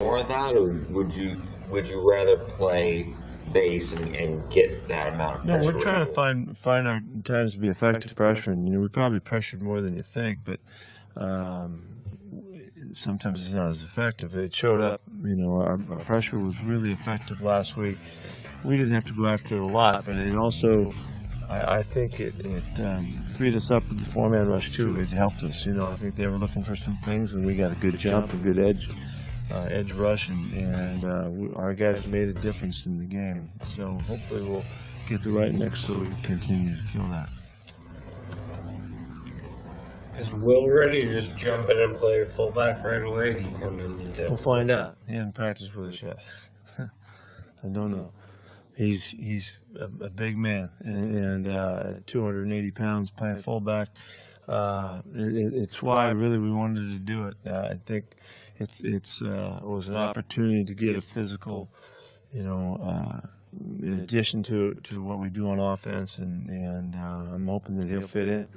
more of that, or would you rather play base and get that amount of No, pressure? we're trying to find our times to be effective pressure, and we probably pressured more than you think, but sometimes it's not as effective. It showed up. Our pressure was really effective last week. We didn't have to go after it a lot, but it also, I think it freed us up with the four-man rush too. It helped us. I think they were looking for some things, and we got a good jump, a good edge rush, and our guys made a difference in the game. So hopefully we'll get the right mix so we can continue to feel that. Is Will ready to just jump in and play fullback right away? We'll find out. He hasn't practiced with us yet. I don't know. He's a big man, and 280 pounds playing fullback. It's why really we wanted to do it. I think it was an opportunity to get a physical, in addition to what we do on offense, and I'm hoping that he'll fit in.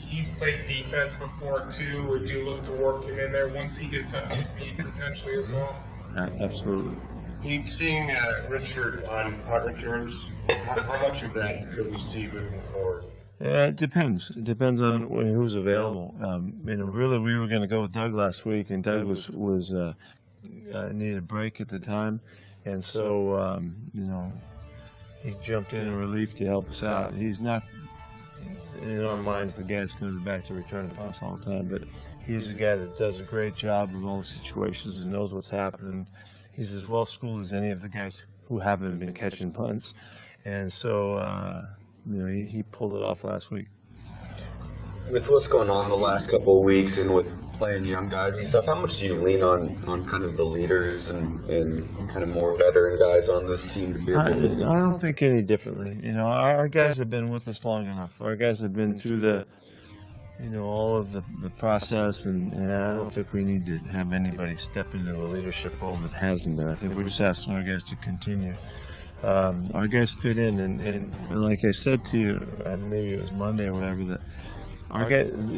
He's played defense before too. Would you look to work him in there once he gets up to speed potentially as well? Absolutely. Keep seeing Richard on punt returns. How much of that could we see moving forward? It depends. It depends on who's available. Really, we were going to go with Doug last week, and Doug was needed a break at the time, and so he jumped in relief to help us out. He's not, in our minds, the guy that's going to be back to return punts all the time, but he's a guy that does a great job with all the situations and knows what's happening. He's as well schooled as any of the guys who haven't been catching punts, and so he pulled it off last week. With what's going on the last couple of weeks and with playing young guys and stuff, how much do you lean on kind of the leaders and kind of more veteran guys on this team to be able to? I don't think any differently. Our guys have been with us long enough. Our guys have been through the all of the process, and I don't think we need to have anybody step into a leadership role that hasn't been. I think we're just asking our guys to continue. Our guys fit in, and like I said to you, maybe it was Monday or whatever, that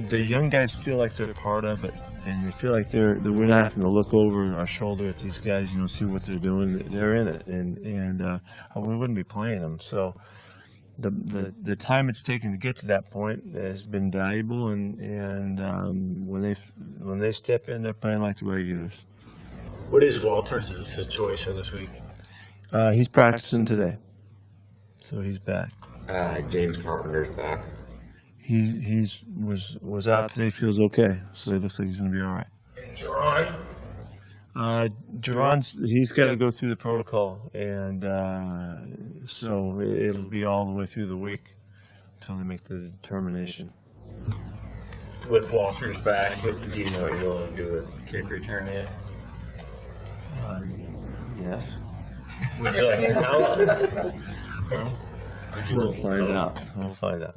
the young guys feel like they're part of it, and they feel like we're not having to look over our shoulder at these guys, see what they're doing. They're in it, and we wouldn't be playing them. So the time it's taken to get to that point has been valuable, and when they step in, they're playing like the regulars. What is Walters' situation this week? He's practicing today, so he's back. James Carpenter's back. He was out today. Feels okay, so it looks like he's going to be all right. Jerron's he's got to go through the protocol, and so it'll be all the way through the week until they make the determination. With Walters back, do you know what you're going to do with kick return yet? Yes. Would you like to tell us? We'll find out. We'll find out.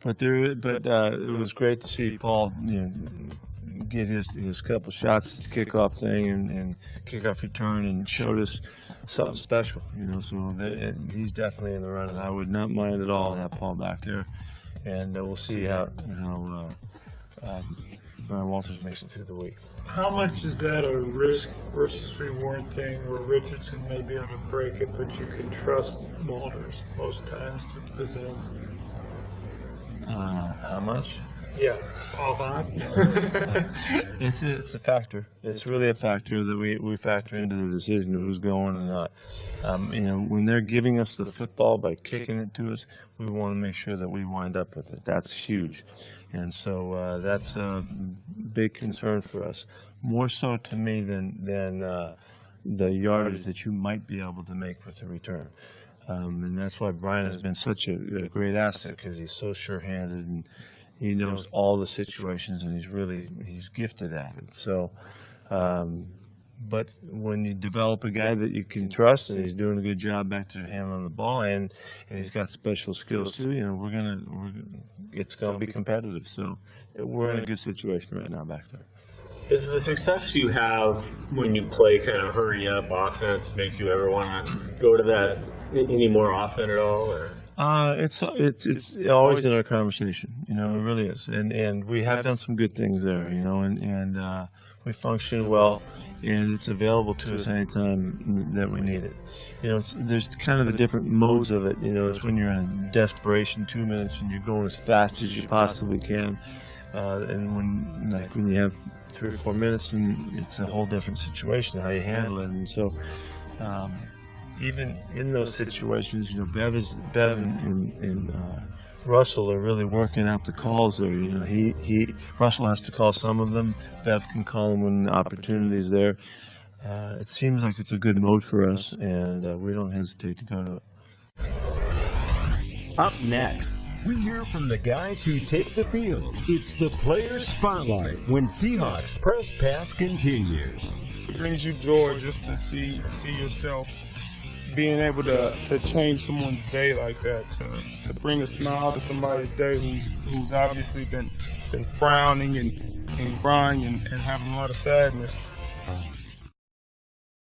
But it was great to see Paul, get his couple shots at the kickoff thing and kickoff return, and showed us something special. So he's definitely in the running. I would not mind at all to have Paul back there, and we'll see how Brian Walters makes it through the week. How much is that a risk versus reward thing where Richardson may be able to break it, but you can trust Walters most times to possess? How much? Yeah, all that. It's a factor. It's really a factor that we factor into the decision of who's going and not. When they're giving us the football by kicking it to us, we want to make sure that we wind up with it. That's huge, and so that's a big concern for us. More so to me than the yardage that you might be able to make with the return. And that's why Brian has been such a great asset, because he's so sure-handed and he knows all the situations, and he's gifted at it. So, but when you develop a guy that you can trust, and he's doing a good job back to handling the ball, and he's got special skills too, it's gonna be competitive. So we're in a good situation right now back there. Does the success you have when you play kind of hurry up offense make you ever want to go to that any more often at all? Or? It's always in our conversation, it really is, and we have done some good things there, and we function well, and it's available to us anytime that we need it. There's kind of the different modes of it. It's when you're in desperation, 2 minutes, and you're going as fast as you possibly can, and when you have 3 or 4 minutes, and it's a whole different situation how you handle it. And so, even in those situations, Bev and Russell are really working out the calls there. Russell has to call some of them. Bev can call them when the opportunity's there. It seems like it's a good mode for us, and we don't hesitate to go to it. Up next, we hear from the guys who take the field. It's the Players Spotlight when Seahawks Press Pass continues. It brings you joy just to see yourself being able to change someone's day like that, to bring a smile to somebody's day who's obviously been frowning and crying and having a lot of sadness.